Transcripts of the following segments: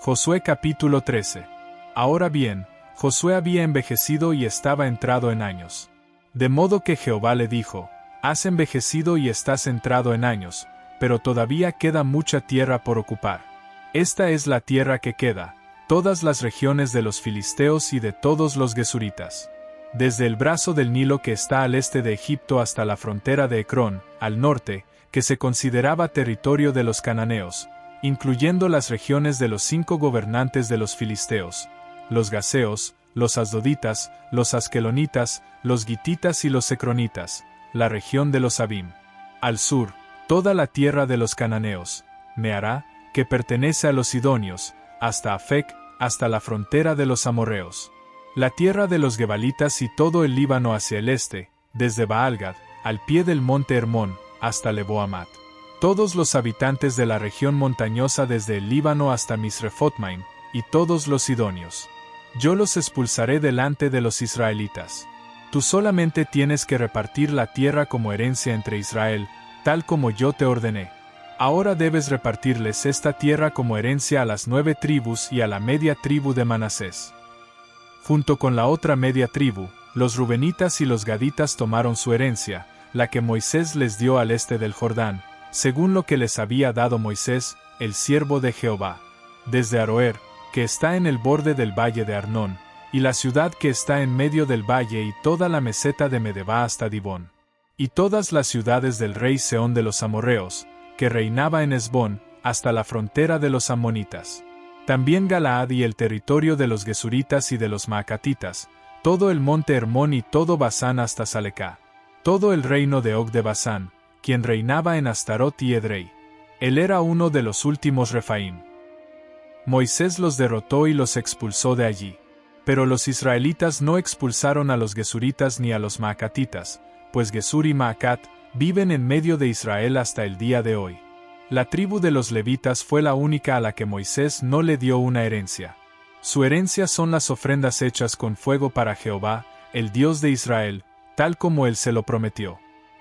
Josué capítulo 13. Ahora bien, Josué había envejecido y estaba entrado en años. De modo que Jehová le dijo: Has envejecido y estás entrado en años, pero todavía queda mucha tierra por ocupar. Esta es la tierra que queda, todas las regiones de los filisteos y de todos los gesuritas. Desde el brazo del Nilo que está al este de Egipto hasta la frontera de Ecrón, al norte, que se consideraba territorio de los cananeos, incluyendo las regiones de los 5 gobernantes de los filisteos, los gaseos, los asdoditas, los askelonitas, los gititas y los ecronitas, la región de los Abim. Al sur, toda la tierra de los cananeos, Meará, que pertenece a los sidonios, hasta Afec, hasta la frontera de los amorreos. La tierra de los gebalitas y todo el Líbano hacia el este, desde Baalgad, al pie del monte Hermón, hasta Lebo-Amat. Todos los habitantes de la región montañosa desde el Líbano hasta Misrefotmaim, y todos los sidonios. Yo los expulsaré delante de los israelitas. Tú solamente tienes que repartir la tierra como herencia entre Israel, tal como yo te ordené. Ahora debes repartirles esta tierra como herencia a las 9 tribus y a la media tribu de Manasés. Junto con la otra media tribu, los rubenitas y los gaditas tomaron su herencia, la que Moisés les dio al este del Jordán, según lo que les había dado Moisés, el siervo de Jehová. Desde Aroer, que está en el borde del valle de Arnón, y la ciudad que está en medio del valle y toda la meseta de Medeba hasta Dibón. Y todas las ciudades del rey Sehón de los amorreos, que reinaba en Hesbón, hasta la frontera de los amonitas. También Galaad y el territorio de los gesuritas y de los maacatitas, todo el monte Hermón y todo Basán hasta Salecá. Todo el reino de Og de Basán, quien reinaba en Astarot y Edrei. Él era uno de los últimos Refaim. Moisés los derrotó y los expulsó de allí. Pero los israelitas no expulsaron a los gesuritas ni a los maacatitas, pues Gesur y Maacat viven en medio de Israel hasta el día de hoy. La tribu de los levitas fue la única a la que Moisés no le dio una herencia. Su herencia son las ofrendas hechas con fuego para Jehová, el Dios de Israel, tal como él se lo prometió.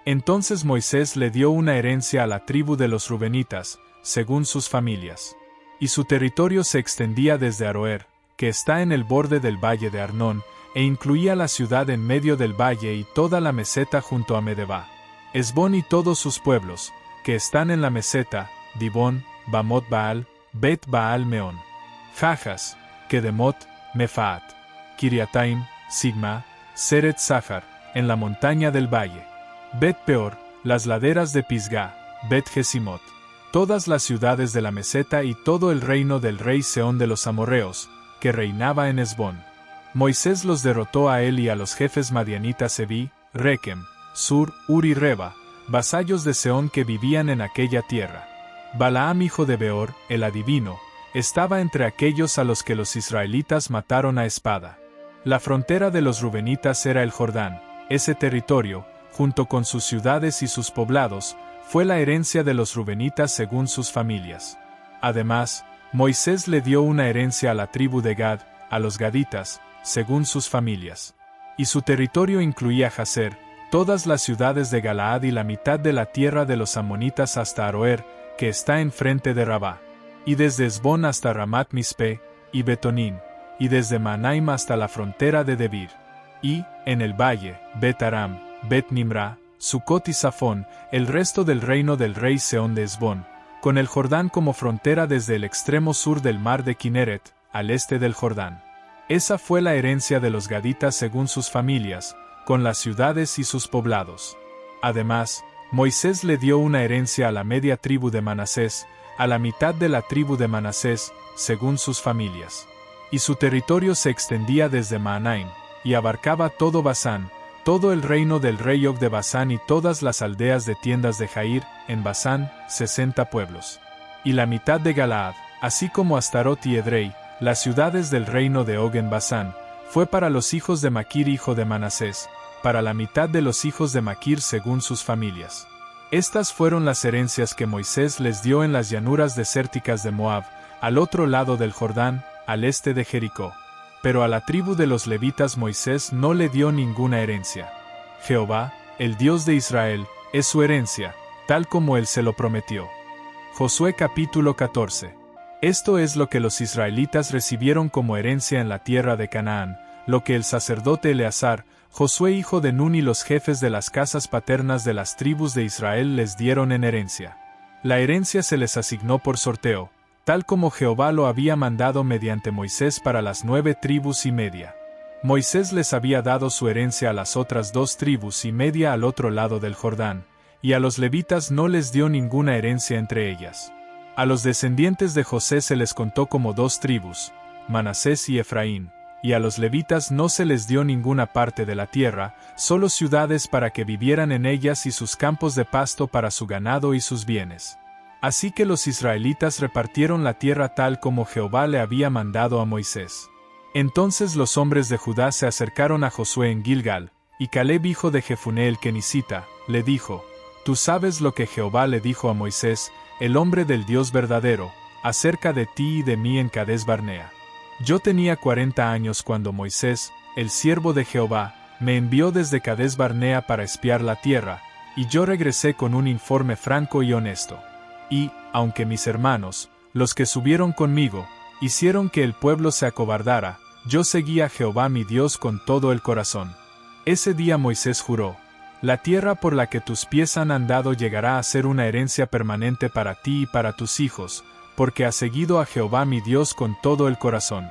Entonces Moisés le dio una herencia a la tribu de los rubenitas, según sus familias. Y su territorio se extendía desde Aroer, que está en el borde del valle de Arnón, e incluía la ciudad en medio del valle y toda la meseta junto a Medeba. Hesbón y todos sus pueblos, que están en la meseta, Dibón, Bamot Baal, Bet Baal Meón, Jajas, Kedemot, Mefaat, Kiriataim, Sigma, Seret Sahar, en la montaña del valle, Bet Peor, las laderas de Pisgá, Bet Jesimot, todas las ciudades de la meseta y todo el reino del rey Sehón de los amorreos, que reinaba en Hesbón. Moisés los derrotó a él y a los jefes madianitas Evi, Rekem, Sur, Ur y Reba, vasallos de Sehón que vivían en aquella tierra. Balaam hijo de Beor, el adivino, estaba entre aquellos a los que los israelitas mataron a espada. La frontera de los rubenitas era el Jordán. Ese territorio, junto con sus ciudades y sus poblados, fue la herencia de los rubenitas según sus familias. Además, Moisés le dio una herencia a la tribu de Gad, a los gaditas, según sus familias. Y su territorio incluía Jazer, todas las ciudades de Galaad y la mitad de la tierra de los amonitas hasta Aroer, que está enfrente de Rabá. Y desde Hesbón hasta Ramat Mispe, y Betonín, y desde Manaim hasta la frontera de Debir. Y, en el valle, Bet Aram, Bet Nimra, Sucot y Safón, el resto del reino del rey Sehón de Hesbón, con el Jordán como frontera desde el extremo sur del mar de Kineret, al este del Jordán. Esa fue la herencia de los gaditas según sus familias, con las ciudades y sus poblados. Además, Moisés le dio una herencia a la media tribu de Manasés, a la mitad de la tribu de Manasés, según sus familias. Y su territorio se extendía desde Maanaim, y abarcaba todo Basán, todo el reino del rey Og de Basán y todas las aldeas de tiendas de Jair, en Basán, 60 pueblos. Y la mitad de Galaad, así como Astarot y Edrei, las ciudades del reino de Og en Basán, fue para los hijos de Maquir hijo de Manasés, para la mitad de los hijos de Maquir según sus familias. Estas fueron las herencias que Moisés les dio en las llanuras desérticas de Moab, al otro lado del Jordán, al este de Jericó. Pero a la tribu de los levitas Moisés no le dio ninguna herencia. Jehová, el Dios de Israel, es su herencia, tal como él se lo prometió. Josué capítulo 14. Esto es lo que los israelitas recibieron como herencia en la tierra de Canaán, lo que el sacerdote Eleazar, Josué hijo de Nun y los jefes de las casas paternas de las tribus de Israel les dieron en herencia. La herencia se les asignó por sorteo, tal como Jehová lo había mandado mediante Moisés para las 9 tribus y media. Moisés les había dado su herencia a las otras 2 tribus y media al otro lado del Jordán, y a los levitas no les dio ninguna herencia entre ellas. A los descendientes de José se les contó como 2 tribus, Manasés y Efraín, y a los levitas no se les dio ninguna parte de la tierra, solo ciudades para que vivieran en ellas y sus campos de pasto para su ganado y sus bienes. Así que los israelitas repartieron la tierra tal como Jehová le había mandado a Moisés. Entonces los hombres de Judá se acercaron a Josué en Gilgal, y Caleb hijo de Jefuné el Kenisita, le dijo: Tú sabes lo que Jehová le dijo a Moisés, el hombre del Dios verdadero, acerca de ti y de mí en Cades Barnea. Yo tenía 40 años cuando Moisés, el siervo de Jehová, me envió desde Cades Barnea para espiar la tierra, y yo regresé con un informe franco y honesto. Y, aunque mis hermanos, los que subieron conmigo, hicieron que el pueblo se acobardara, yo seguí a Jehová mi Dios con todo el corazón. Ese día Moisés juró: La tierra por la que tus pies han andado llegará a ser una herencia permanente para ti y para tus hijos, porque has seguido a Jehová mi Dios con todo el corazón.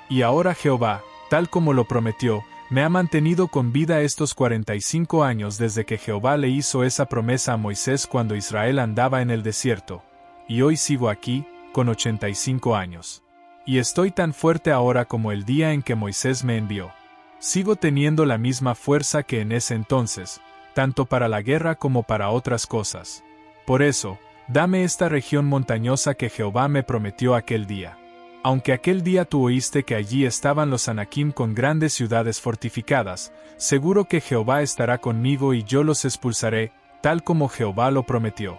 Y ahora Jehová, tal como lo prometió, me ha mantenido con vida estos 45 años desde que Jehová le hizo esa promesa a Moisés cuando Israel andaba en el desierto. Y hoy sigo aquí, con 85 años. Y estoy tan fuerte ahora como el día en que Moisés me envió. Sigo teniendo la misma fuerza que en ese entonces, tanto para la guerra como para otras cosas. Por eso, dame esta región montañosa que Jehová me prometió aquel día. Aunque aquel día tú oíste que allí estaban los Anaquim con grandes ciudades fortificadas, seguro que Jehová estará conmigo y yo los expulsaré, tal como Jehová lo prometió.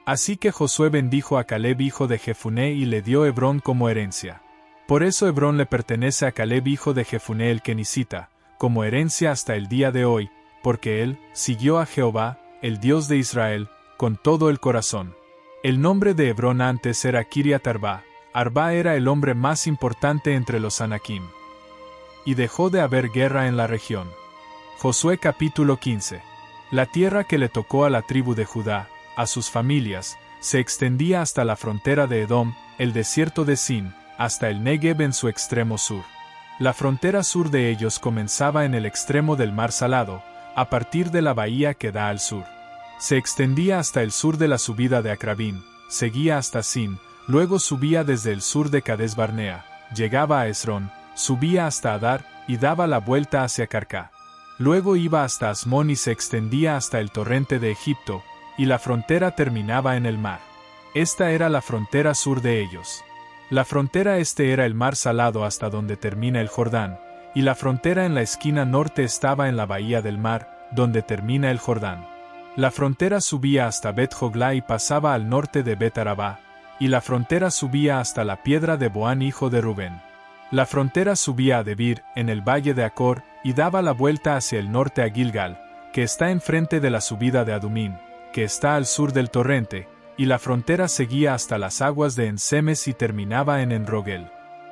Así que Josué bendijo a Caleb hijo de Jefuné y le dio Hebrón como herencia. Por eso Hebrón le pertenece a Caleb hijo de Jefuné el Kenisita, como herencia hasta el día de hoy, porque él siguió a Jehová, el Dios de Israel, con todo el corazón. El nombre de Hebrón antes era Kiriat Arba. Arba era el hombre más importante entre los Anaquim. Y dejó de haber guerra en la región. Josué capítulo 15. La tierra que le tocó a la tribu de Judá, a sus familias, se extendía hasta la frontera de Edom, el desierto de Sin, hasta el Negev en su extremo sur. La frontera sur de ellos comenzaba en el extremo del mar Salado, a partir de la bahía que da al sur. Se extendía hasta el sur de la subida de Acrabín, seguía hasta Sin, luego subía desde el sur de Cades Barnea, llegaba a Esrón, subía hasta Adar, y daba la vuelta hacia Carcá. Luego iba hasta Asmón y se extendía hasta el torrente de Egipto, y la frontera terminaba en el mar. Esta era la frontera sur de ellos. La frontera este era el mar Salado hasta donde termina el Jordán, y la frontera en la esquina norte estaba en la bahía del mar, donde termina el Jordán. La frontera subía hasta Bet-Joglá y pasaba al norte de Bet-Arabá, y la frontera subía hasta la piedra de Boán hijo de Rubén. La frontera subía a Debir, en el valle de Acor, y daba la vuelta hacia el norte a Gilgal, que está enfrente de la subida de Adumín, que está al sur del torrente, y la frontera seguía hasta las aguas de Ensemes y terminaba en Enrogel.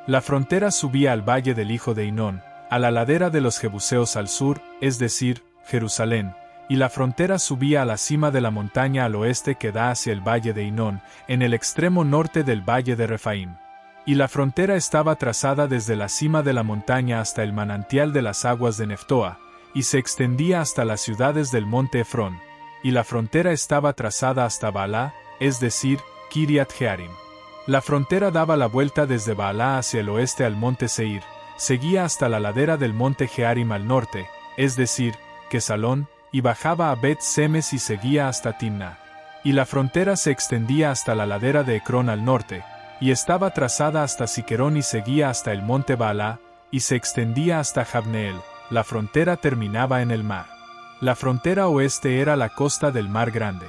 La frontera subía al valle del hijo de Hinón, a la ladera de los Jebuseos al sur, es decir, Jerusalén, y la frontera subía a la cima de la montaña al oeste que da hacia el valle de Hinón, en el extremo norte del valle de Refaim. Y la frontera estaba trazada desde la cima de la montaña hasta el manantial de las aguas de Neftoa, y se extendía hasta las ciudades del monte Efrón. Y la frontera estaba trazada hasta Baalá, es decir, Kiriat Jearim. La frontera daba la vuelta desde Baalá hacia el oeste al monte Seir, seguía hasta la ladera del monte Jearim al norte, es decir, Quesalón, y bajaba a Bet-Semes y seguía hasta Timna. Y la frontera se extendía hasta la ladera de Ecrón al norte, y estaba trazada hasta Siquerón y seguía hasta el monte Baalá, y se extendía hasta Jabneel. La frontera terminaba en el mar. La frontera oeste era la costa del Mar Grande.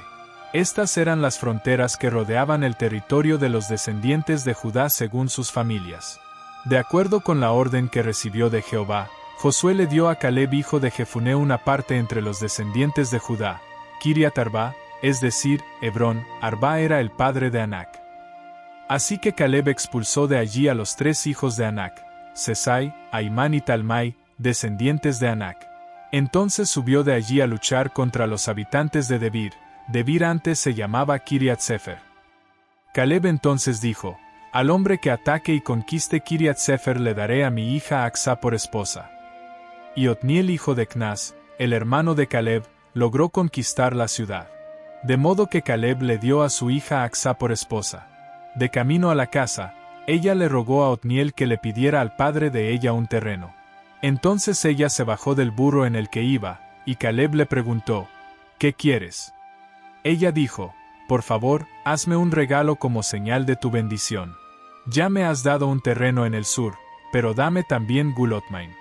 Estas eran las fronteras que rodeaban el territorio de los descendientes de Judá según sus familias. De acuerdo con la orden que recibió de Jehová, Josué le dio a Caleb hijo de Jefuné una parte entre los descendientes de Judá, Kiriat Arba, es decir, Hebrón. Arba era el padre de Anac. Así que Caleb expulsó de allí a los 3 hijos de Anac, Sesai, Aimán y Talmai, descendientes de Anac. Entonces subió de allí a luchar contra los habitantes de Debir. Debir antes se llamaba Kiriat Sefer. Caleb entonces dijo: al hombre que ataque y conquiste Kiriat Sefer le daré a mi hija Acsá por esposa. Y Otniel hijo de Knas, el hermano de Caleb, logró conquistar la ciudad. De modo que Caleb le dio a su hija Acsá por esposa. De camino a la casa, ella le rogó a Otniel que le pidiera al padre de ella un terreno. Entonces ella se bajó del burro en el que iba, y Caleb le preguntó: ¿qué quieres? Ella dijo: por favor, hazme un regalo como señal de tu bendición. Ya me has dado un terreno en el sur, pero dame también Gulotmain.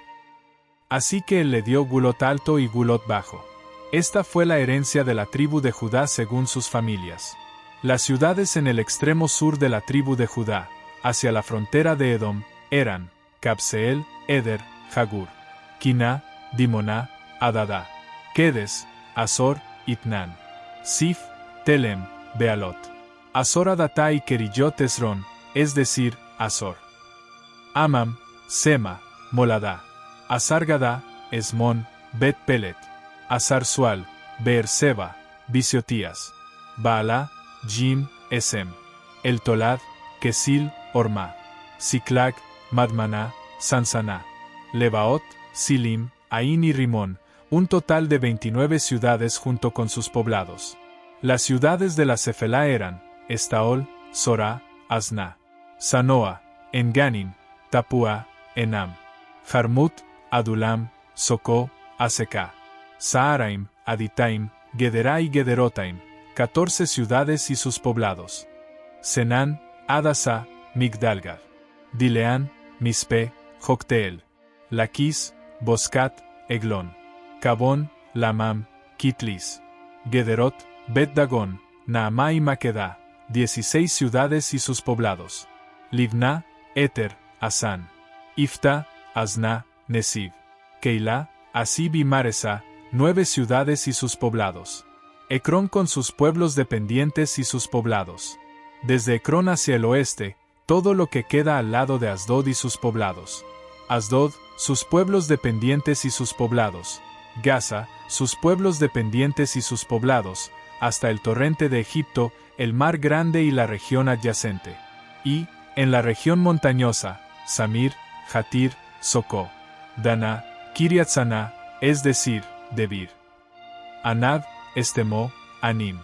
Así que él le dio Gulot alto y Gulot bajo. Esta fue la herencia de la tribu de Judá según sus familias. Las ciudades en el extremo sur de la tribu de Judá, hacia la frontera de Edom, eran Cabseel, Eder, Jagur, Kiná, Dimoná, Adadá, Kedes, Azor, Itnán, Sif, Telem, Bealot, Azor Adatá y Keriyot Esrón, es decir, Azor. Amam, Sema, Moladá, Azar-Gadá, Esmón, Bet Pelet, Azar-Sual, Beerseba, Bisiotías, Baalá, Jim, Esem, El Tolad, Kesil, Orma, Siclag, Madmaná, Sansaná, Lebaot, Silim, Ain y Rimón, un total de 29 ciudades junto con sus poblados. Las ciudades de la Cefelá eran Estaol, Sorá, Asná, Sanoa, Enganim, Tapúa, Enam, Jarmut, Adulam, Socó, Aseká, Saaraim, Aditaim, Gederá y Gederotaim, 14 ciudades y sus poblados. Senán, Adasá, Migdalgad, Dileán, Mispe, Jocteel, Laquis, Boscat, Eglón, Cabón, Lamam, Kitlis, Gederot, Bet-Dagón, Naamá y Maquedá, 16 ciudades y sus poblados. Libná, Eter, Asán, Ifta, Asná, Nesib, Keilah, Asib y Maresa, 9 ciudades y sus poblados. Ecrón con sus pueblos dependientes y sus poblados. Desde Ecrón hacia el oeste, todo lo que queda al lado de Asdod y sus poblados. Asdod, sus pueblos dependientes y sus poblados. Gaza, sus pueblos dependientes y sus poblados, hasta el torrente de Egipto, el mar grande y la región adyacente. Y, en la región montañosa, Samir, Jatir, Socó, Daná, Kiriat-Saná, es decir, Debir. Anab, Estemó, Anim,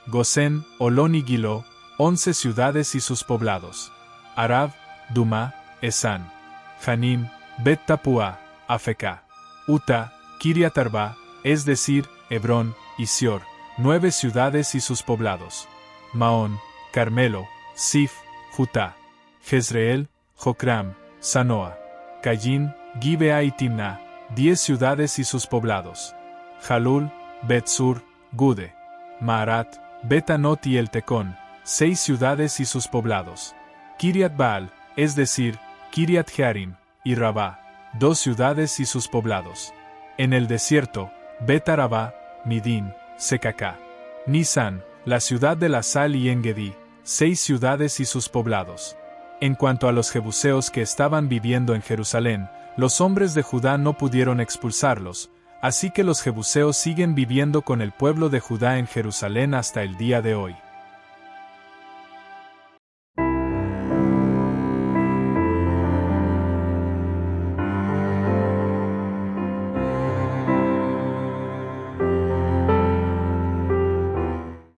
Gosén, Olón y Gilo, 11 ciudades y sus poblados. Arab, Dumá, Esán, Janim, Bet-Tapúa, Afecá, Uta, Kiriat-Arba, es decir, Hebrón, y Sior, 9 ciudades y sus poblados. Maón, Carmelo, Sif, Jutá, Jezreel, Jocram, Sanoa, Cayín, Gibea y Timná, 10 ciudades y sus poblados. Jalul, Bet-Sur, Gude, Maarat, Bet-Anot y El Tecón, 6 ciudades y sus poblados. Kiriat-Baal, es decir, Kiriat-Jearim, y Rabá, 2 ciudades y sus poblados. En el desierto, Bet-Arabá, Midín, Secacá. Nisan, la ciudad de la sal y Engedi, 6 ciudades y sus poblados. En cuanto a los jebuseos que estaban viviendo en Jerusalén, los hombres de Judá no pudieron expulsarlos, así que los jebuseos siguen viviendo con el pueblo de Judá en Jerusalén hasta el día de hoy.